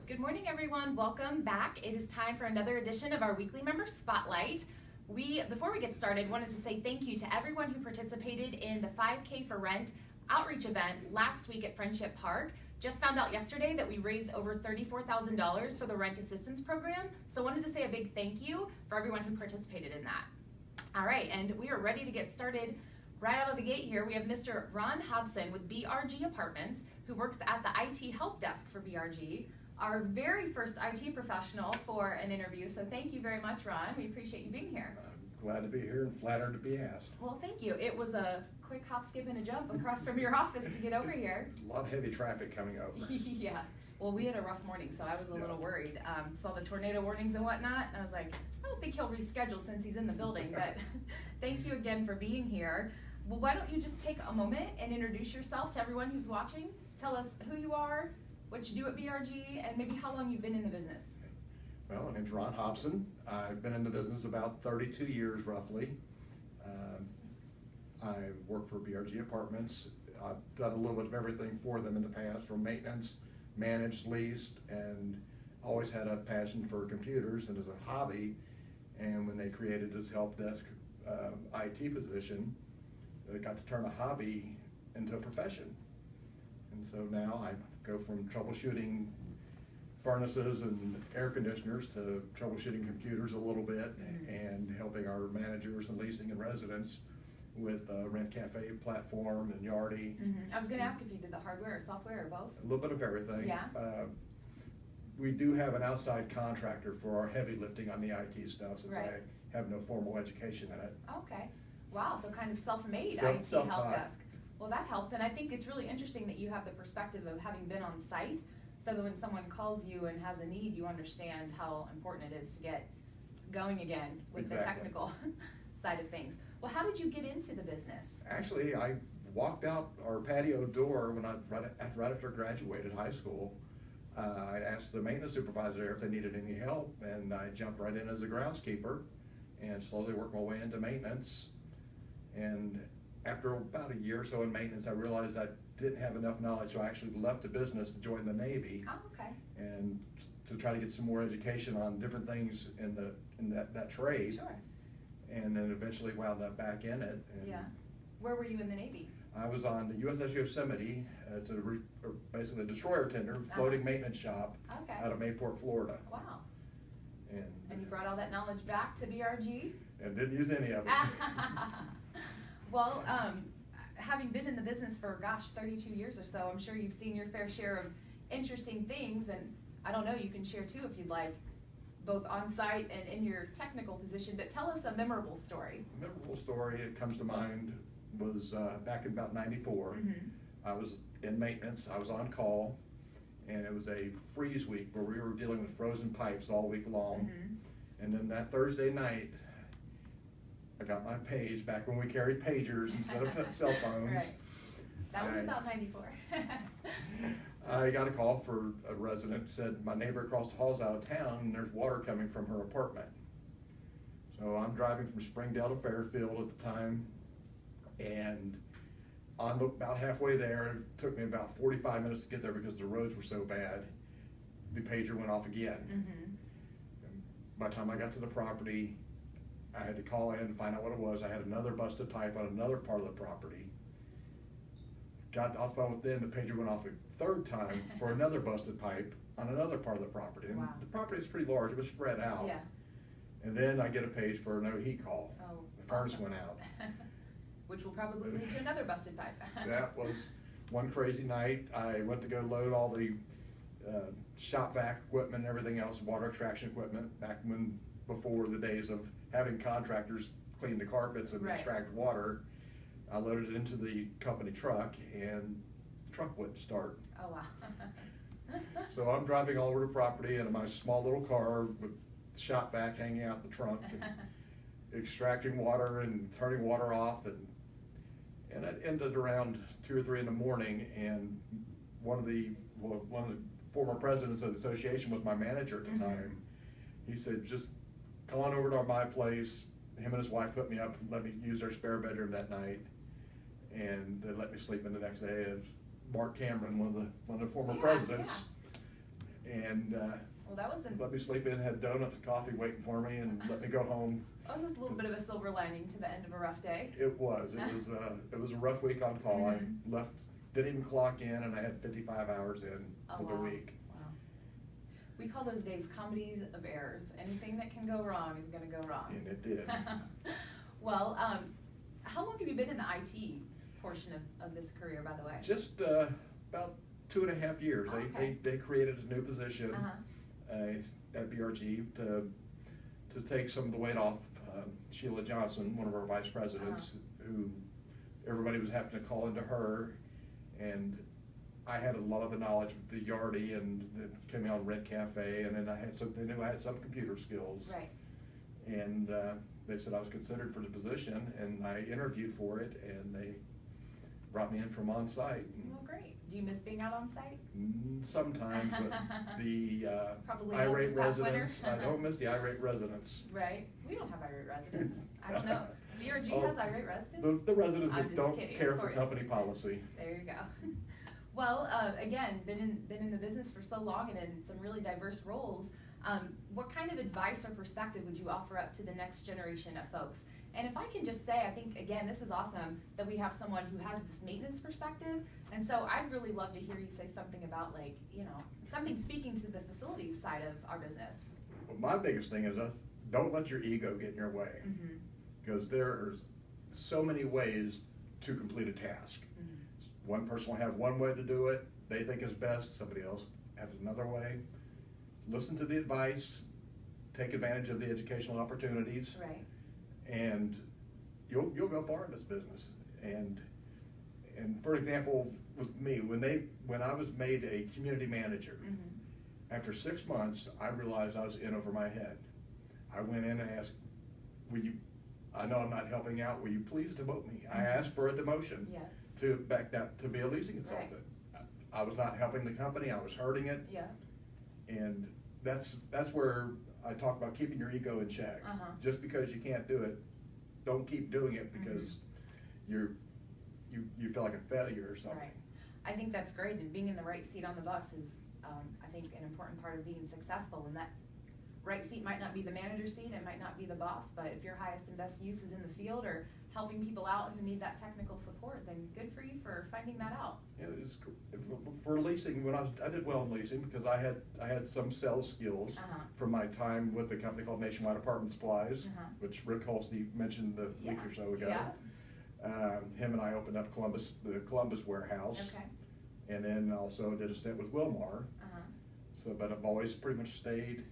Good morning, everyone. Welcome back. It is time for another edition of our weekly member spotlight. Before we get started, wanted to say thank you to everyone who participated in the 5K for Rent outreach event last week at Friendship Park. Just found out yesterday that we raised over $34,000 for the rent assistance program. So wanted to say a big thank you for everyone who participated in that. All right, and we are ready to get started. Right out of the gate here, we have Mr. Ron Hobson with BRG Apartments, who works at the IT help desk for BRG, our very first IT professional for an interview. So thank you very much, Ron. We appreciate you being here. I'm glad to be here and flattered to be asked. Well, thank you. It was a quick hop, skip, and a jump across from your office to get over here. A lot of heavy traffic coming over. Yeah. Well, we had a rough morning, so I was a little worried. Saw the tornado warnings and whatnot, and I was like, I don't think he'll reschedule since he's in the building, but thank you again for being here. Well, why don't you just take a moment and introduce yourself to everyone who's watching. Tell us who you are, what you do at BRG, and maybe how long you've been in the business. Well, my name's Ron Hobson. I've been in the business about 32 years, roughly. I work for BRG Apartments. I've done a little bit of everything for them in the past, from maintenance, managed, leased, and always had a passion for computers and as a hobby. And when they created this help desk IT position, I got to turn a hobby into a profession. And so now I go from troubleshooting furnaces and air conditioners to troubleshooting computers a little bit and helping our managers and leasing and residents with Rent Cafe platform and Yardi. I was going to ask if you did the hardware or software or both. A little bit of everything. Yeah. We do have an outside contractor for our heavy lifting on the IT stuff, since I have no formal education in it. Okay. Wow, so kind of self-made IT Self-taught. help desk. Well, that helps, and I think it's really interesting that you have the perspective of having been on site, so that when someone calls you and has a need, you understand how important it is to get going again with the technical side of things. Well, how did you get into the business? Actually, I walked out our patio door when right after I graduated high school. I asked the maintenance supervisor there if they needed any help, and I jumped right in as a groundskeeper and slowly worked my way into maintenance. And after about a year or so in maintenance, I realized I didn't have enough knowledge, so I actually left the business to join the Navy. Oh, okay. And to try to get some more education on different things in that trade. Sure. And then eventually wound up back in it. And yeah. Where were you in the Navy? I was on the USS Yosemite. It's basically a destroyer tender, floating maintenance shop out of Mayport, Florida. Wow. And you uh, brought all that knowledge back to BRG? And didn't use any of it. Well, having been in the business for, 32 years or so, I'm sure you've seen your fair share of interesting things, and I don't know, you can share too if you'd like, both on site and in your technical position, but tell us a memorable story. A memorable story that comes to mind was back in about '94. I was in maintenance, I was on call, and it was a freeze week where we were dealing with frozen pipes all week long. And then that Thursday night, I got my page back when we carried pagers instead of cell phones. Right. That was about '94. I got a call for a resident who said my neighbor across the hall's out of town and there's water coming from her apartment. So I'm driving from Springdale to Fairfield at the time, and about halfway there, it took me about 45 minutes to get there because the roads were so bad. The pager went off again. And by the time I got to the property, I had to call in and find out what it was. I had another busted pipe on another part of the property. Got off the phone with them, the pager went off a third time for another busted pipe on another part of the property. And the property is pretty large, it was spread out. Yeah. And then I get a page for no heat call. Oh, the furnace went out. Which will probably lead to another busted pipe. That was one crazy night. I went to go load all the shop vac equipment and everything else, water extraction equipment, before the days of having contractors clean the carpets and extract water. I loaded it into the company truck, and the truck wouldn't start. Oh, wow. So I'm driving all over the property in my small little car with shop vac hanging out the trunk, and extracting water and turning water off, and it ended around 2 or 3 in the morning. And one of the former presidents of the association was my manager at the time. He said, just come on over to my place. Him and his wife put me up and let me use their spare bedroom that night, and they let me sleep in the next day. It was Mark Cameron, one of the former presidents. and well, that was let me sleep in, had donuts and coffee waiting for me, and let me go home. That was a little bit of a silver lining to the end of a rough day. It was a rough week on call. I left, didn't even clock in, and I had 55 hours in for the week. Wow. We call those days comedies of errors. Anything that can go wrong is going to go wrong. And it did. Well, how long have you been in the IT portion of this career, by the way? Just about 2.5 years. Oh, okay. They created a new position at BRG to take some of the weight off Sheila Johnson, one of our vice presidents, who everybody was having to call into her, and I had a lot of the knowledge with the Yardy and the came out Rent Cafe, and then they knew I had some computer skills. Right. And they said I was considered for the position, and I interviewed for it, and they brought me in from on site. Well, great. Do you miss being out on site? Sometimes, but the Probably irate past residents, winter. I don't miss the irate residents. Right. We don't have irate residents. I don't know. BRG has irate residents? The residents I'm that just don't kidding, care of for course. company policy. There you go. Well, again, been in the business for so long and in some really diverse roles. What kind of advice or perspective would you offer up to the next generation of folks? And if I can just say, I think, again, this is awesome that we have someone who has this maintenance perspective. And so I'd really love to hear you say something about, like, you know, something speaking to the facilities side of our business. Well, my biggest thing is don't let your ego get in your way. Because there's so many ways to complete a task. One person will have one way to do it, they think is best, somebody else has another way. Listen to the advice, take advantage of the educational opportunities. Right. And you'll go far in this business. And for example, with me, when I was made a community manager, after 6 months, I realized I was in over my head. I went in and asked, I know I'm not helping out, will you please demote me? I asked for a demotion to be a leasing consultant. Right. I was not helping the company, I was hurting it. Yeah. And that's where I talk about keeping your ego in check. Just because you can't do it, don't keep doing it because you feel like a failure or something. Right. I think that's great, and being in the right seat on the bus is, I think, an important part of being successful. And that right seat might not be the manager seat, it might not be the boss, but if your highest and best use is in the field or helping people out who need that technical support, then good for you for finding that out. Yeah, for leasing, I did well in leasing because I had some sales skills from my time with a company called Nationwide Apartment Supplies, which Rick Holstey mentioned a week or so ago. Him and I opened up the Columbus warehouse. Okay. And then also did a stint with Wilmar. But I've always pretty much stayed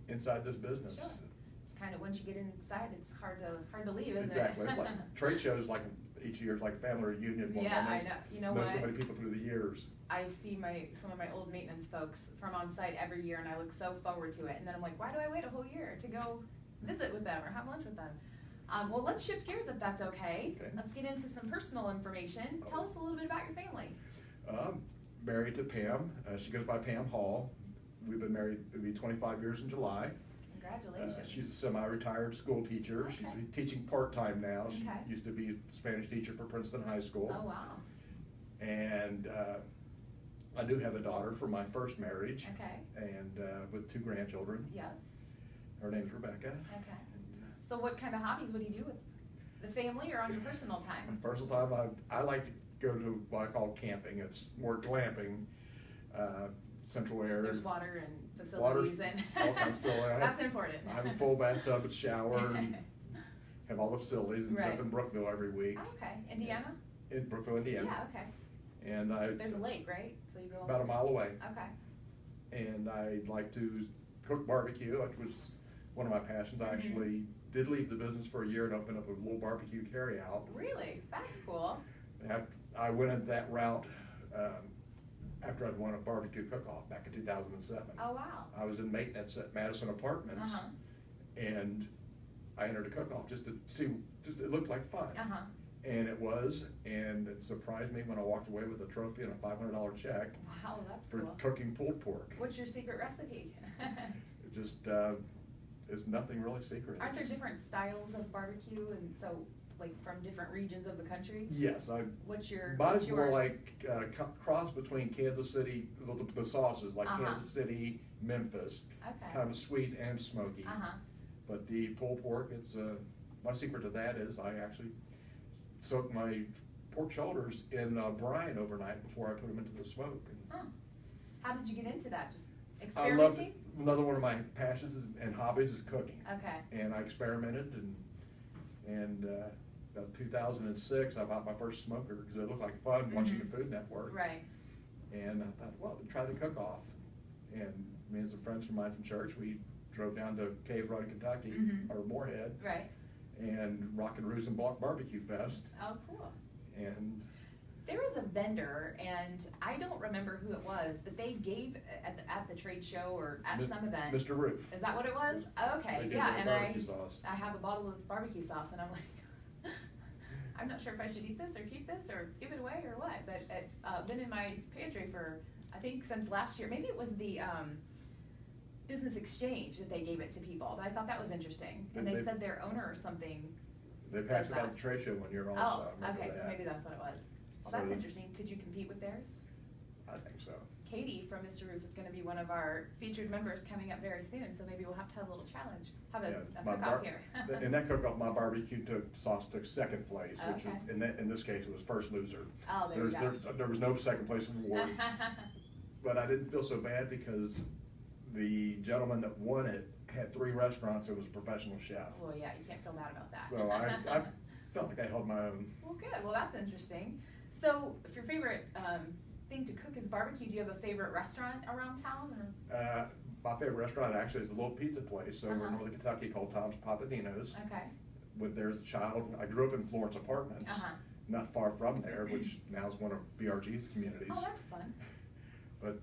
inside this business. Sure. It's kind of, once you get inside, it's hard to leave, isn't Exactly. it? It's like trade shows, like each year, it's like family reunion. Yeah, I know. You know what? So many people through the years. I see some of my old maintenance folks from on site every year, and I look so forward to it. And then I'm like, why do I wait a whole year to go visit with them or have lunch with them? Well, let's shift gears if that's okay. Let's get into some personal information. Tell us a little bit about your family. Married to Pam. She goes by Pam Hall. We've been married, it'll be 25 years in July. Congratulations. She's a semi-retired school teacher. Okay. She's teaching part-time now. She Okay. used to be a Spanish teacher for Princeton High School. Oh, wow. And I do have a daughter from my first marriage. Okay. And with 2 grandchildren. Yeah. Her name's Rebecca. Okay. So what kind of hobbies would you do with the family or on your personal time? Personal time, I like to go to what I call camping. It's more glamping, central air. There's water and facilities and all kinds of that's important. I have a full bathtub and shower and have all the facilities and up in Brookville every week. Oh, okay. Indiana? In Brookville, Indiana. Yeah, okay. And there's a lake, right? So you go about a mile away. Okay. And I like to cook barbecue, which was one of my passions. I actually did leave the business for a year and opened up a little barbecue carryout. Really? That's cool. I went into that route after I'd won a barbecue cook-off back in 2007. Oh, wow. I was in maintenance at Madison Apartments, and I entered a cook-off just to see, it looked like fun. And it was, and it surprised me when I walked away with a trophy and a $500 check. Wow, that's for cool. cooking pulled pork. What's your secret recipe? It just, there's nothing really secret. Aren't there different styles of barbecue? And so like from different regions of the country? Yes, What's your? mine's more like cross between Kansas City, the sauces, like Kansas City, Memphis, kind of sweet and smoky. But the pulled pork, it's my secret to that is I actually soak my pork shoulders in brine overnight before I put them into the smoke. How did you get into that? Just I love experimenting? another one of my passions and hobbies is cooking. Okay. And I experimented and about 2006 I bought my first smoker because it looked like fun watching the Food Network. Right. And I thought, well, try the cook-off. And me and some friends of mine from church, we drove down to Cave Run, Kentucky, or Moorhead. Right. And Rockin' Roosin' Barbecue Fest. Oh, cool. And there was a vendor, and I don't remember who it was, but they gave at the trade show or at some event. Mr. Roof. Is that what it was? Okay, They yeah, gave and barbecue sauce. I have a bottle of barbecue sauce, and I'm like, I'm not sure if I should eat this or keep this or give it away or what, but it's been in my pantry for, I think, since last year. Maybe it was the business exchange that they gave it to people, but I thought that was interesting. And they said their owner or something. They passed it out at the trade show one year also. Oh, okay, so maybe that's what it was. Well, that's interesting. Could you compete with theirs? I think so. Katie from Mr. Roof is going to be one of our featured members coming up very soon, so maybe we'll have to have a little challenge. Have a cook-off here. In that cook-off, my barbecue sauce took second place, which was, in this case, it was first loser. Oh, there you go. There was no second place award. But I didn't feel so bad because the gentleman that won it had 3 restaurants and was a professional chef. Well, yeah, you can't feel bad about that. So I felt like I held my own. Well, good. Well, that's interesting. So, if your favorite thing to cook is barbecue, do you have a favorite restaurant around town? Or? My favorite restaurant actually is a little pizza place over in Northern Kentucky called Tom's Papadino's. Okay. There's a child. I grew up in Florence Apartments, not far from there, which now is one of BRG's communities. Oh, that's fun. But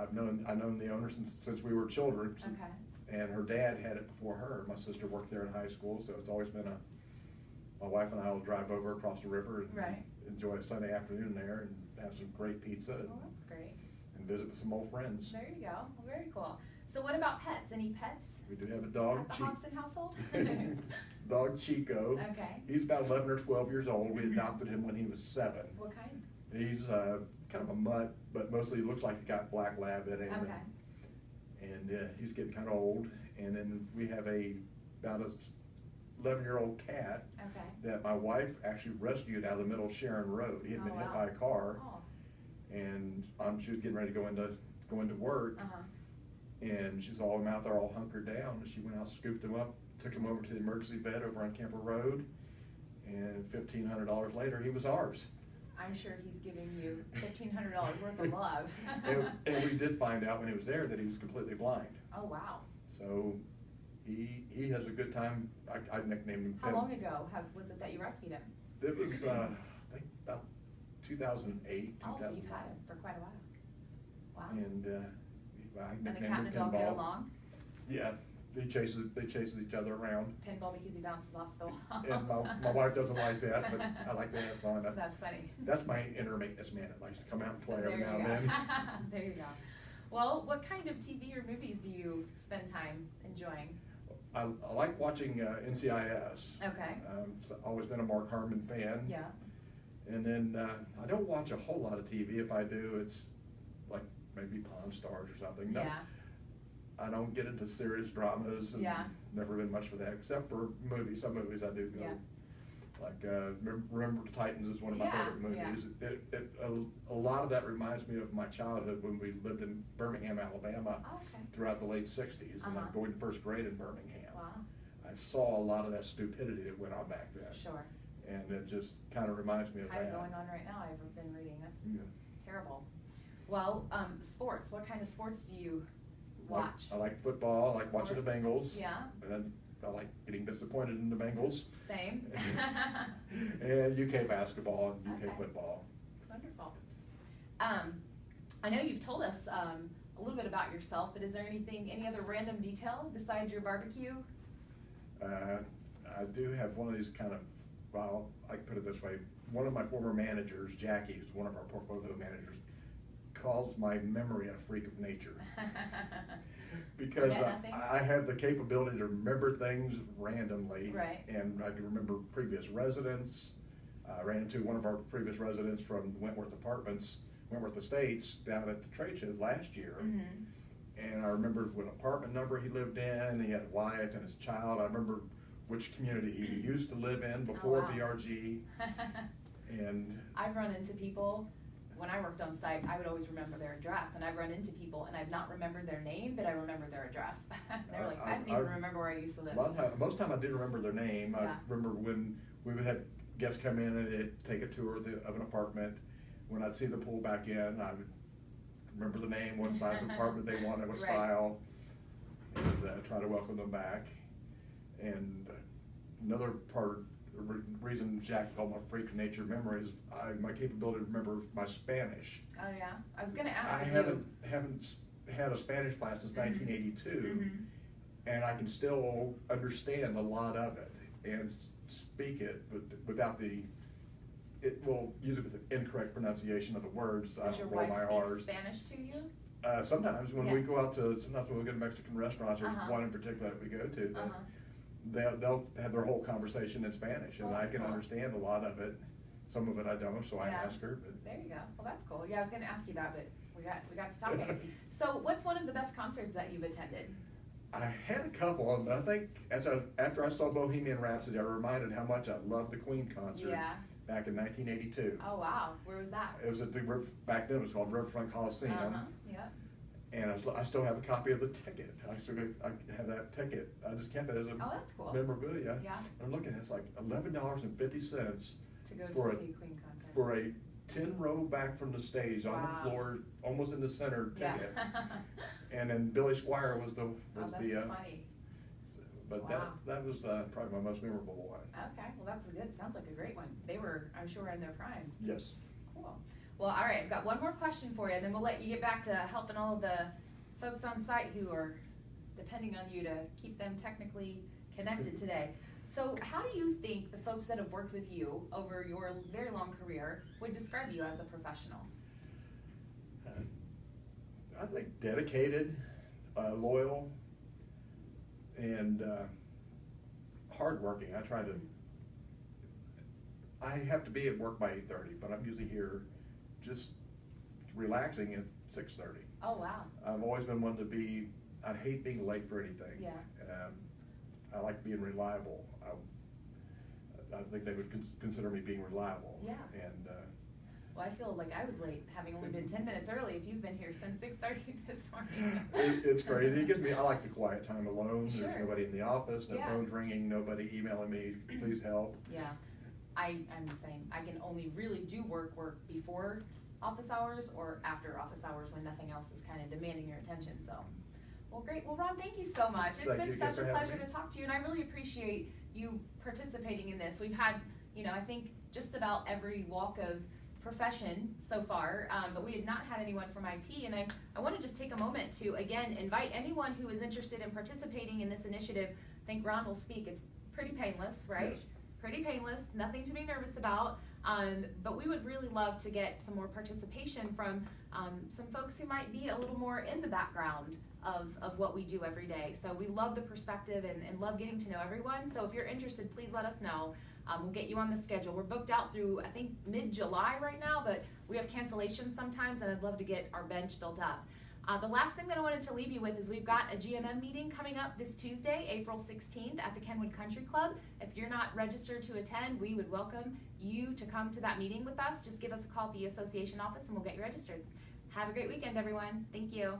I've known the owner since we were children. Okay. And her dad had it before her. My sister worked there in high school, so it's always been my wife and I will drive over across the river and enjoy a Sunday afternoon there and have some great pizza. Oh, that's great. And visit with some old friends. There you go. Well, very cool. So what about pets? Any pets? We do have a dog. At the Hobson household? Dog Chico. Okay. He's about 11 or 12 years old. We adopted him when he was 7. What kind? He's kind of a mutt, but mostly he looks like he's got black lab in him. Okay. And he's getting kind of old. And then we have about a 11-year-old cat that my wife actually rescued out of the middle of Sharon Road. He had been hit by a car, and she was getting ready to go into work. And she's all out there all hunkered down. And she went out, scooped him up, took him over to the emergency vet over on Camper Road, and $1,500 later, he was ours. I'm sure he's giving you $1,500 worth of love. and we did find out when he was there that he was completely blind. Oh, wow. So he has a good time. I nicknamed him. How long ago was it that you rescued him? It was, I think, about 2008, Oh, so 2009. you've had him for quite a while. Wow. And I And the nicknamed cat him and the dog Pinball. get along? Yeah, they chases each other around. Pinball because he bounces off the wall. And my wife doesn't like that, but I like to have fun. That's funny. That's my inner maintenance man that likes to come out and play There every you now and go. then. There you go. Well, what kind of TV or movies do you spend time enjoying? I like watching NCIS. Okay. I've always been a Mark Harmon fan. Yeah. And then I don't watch a whole lot of TV. If I do, it's like maybe Pawn Stars or something. No, Yeah. I don't get into serious dramas. And never been much for that, except for movies. Some movies I do go. Yeah. Like Remember the Titans is one of my favorite movies. Yeah. A lot of that reminds me of my childhood when we lived in Birmingham, Alabama, throughout the late '60s, and I'm going to first grade in Birmingham. Wow. I saw a lot of that stupidity that went on back then. Sure. And it just kind of reminds me of Kind that. of going on right now. I've been reading. That's terrible. Well, sports. What kind of sports do you watch? I like football. I like watching the Bengals. Yeah. And I like getting disappointed in the Bengals. Same. And UK basketball and UK football. Wonderful. I know you've told us a little bit about yourself, but is there any other random detail besides your barbecue? I do have one of these kind of, well, I can put it this way. One of my former managers, Jackie, who's one of our portfolio managers, calls my memory a freak of nature. Because nothing? I have the capability to remember things randomly. Right. And I can remember previous residents. I ran into one of our previous residents from Wentworth Estates down at the trade show last year. Mm-hmm. And I remembered what apartment number he lived in. He had a wife and his child. I remember which community he used to live in before BRG. And I've run into people, when I worked on site, I would always remember their address, and I've run into people and I've not remembered their name, but I remember their address. They're like, I didn't even remember where I used to live. Most time I did remember their name. Yeah. I remember when we would have guests come in and take a tour of an apartment. When I'd see them pull back in, I would remember the name, what size apartment they wanted, what style, and try to welcome them back. And another reason Jack called my freak of nature memory is my capability to remember my Spanish. Oh yeah, I was going to ask. I haven't had a Spanish class since 1982, and I can still understand a lot of it and speak it, but without we'll use it with the incorrect pronunciation of the words. I don't roll my R's. Does your wife speak Spanish to you? Sometimes when we go out sometimes when we go to Mexican restaurants, there's one in particular that we go to that they'll have their whole conversation in Spanish, and I can understand a lot of it. Some of it I don't, so I ask her. But there you go. Well, that's cool. Yeah, I was going to ask you that, but we got to talking. So, what's one of the best concerts that you've attended? I had a couple, but I think after I saw Bohemian Rhapsody, I reminded how much I loved the Queen concert back in 1982. Oh wow, where was that? It was at back then it was called Riverfront Coliseum. Yeah. And I still have a copy of the ticket. I have that ticket. I just kept it as a that's cool. memorabilia. Yeah. I'm looking, it's like $11.50 to go for to see a Queen concert. For a 10-row back from the stage on the floor, almost in the center ticket. And then Billy Squier was the funny. But that was probably my most memorable one. Okay, well that's good. Sounds like a great one. They were, I'm sure, in their prime. Yes. Cool. Well, all right, I've got one more question for you, and then we'll let you get back to helping all of the folks on site who are depending on you to keep them technically connected today. So how do you think the folks that have worked with you over your very long career would describe you as a professional? I think dedicated, loyal, and hardworking. I have to be at work by 8:30, but I'm usually here just relaxing at 6:30. Oh wow. I've always been one to I hate being late for anything. Yeah. I like being reliable. I think they would consider me being reliable. Yeah. And well, I feel like I was late, having only been 10 minutes early. If you've been here since 6:30 this morning. It's crazy. I like the quiet time alone. Sure. There's nobody in the office. No phone's ringing. Nobody emailing me. Please help. Yeah. I'm the same. I can only really do work before office hours or after office hours when nothing else is kind of demanding your attention. So, well, great. Well, Ron, thank you so much. It's been such a pleasure to talk to you, and I really appreciate you participating in this. We've had, I think just about every walk of profession so far, but we had not had anyone from IT, and I want to just take a moment to, again, invite anyone who is interested in participating in this initiative. I think Ron will speak. It's pretty painless, right? Yes. Pretty painless, nothing to be nervous about, but we would really love to get some more participation from some folks who might be a little more in the background of what we do every day. So we love the perspective and love getting to know everyone. So if you're interested, please let us know. We'll get you on the schedule. We're booked out through, I think, mid-July right now, but we have cancellations sometimes, and I'd love to get our bench built up. The last thing that I wanted to leave you with is we've got a GMM meeting coming up this Tuesday, April 16th at the Kenwood Country Club. If you're not registered to attend, we would welcome you to come to that meeting with us. Just give us a call at the association office and we'll get you registered. Have a great weekend, everyone. Thank you.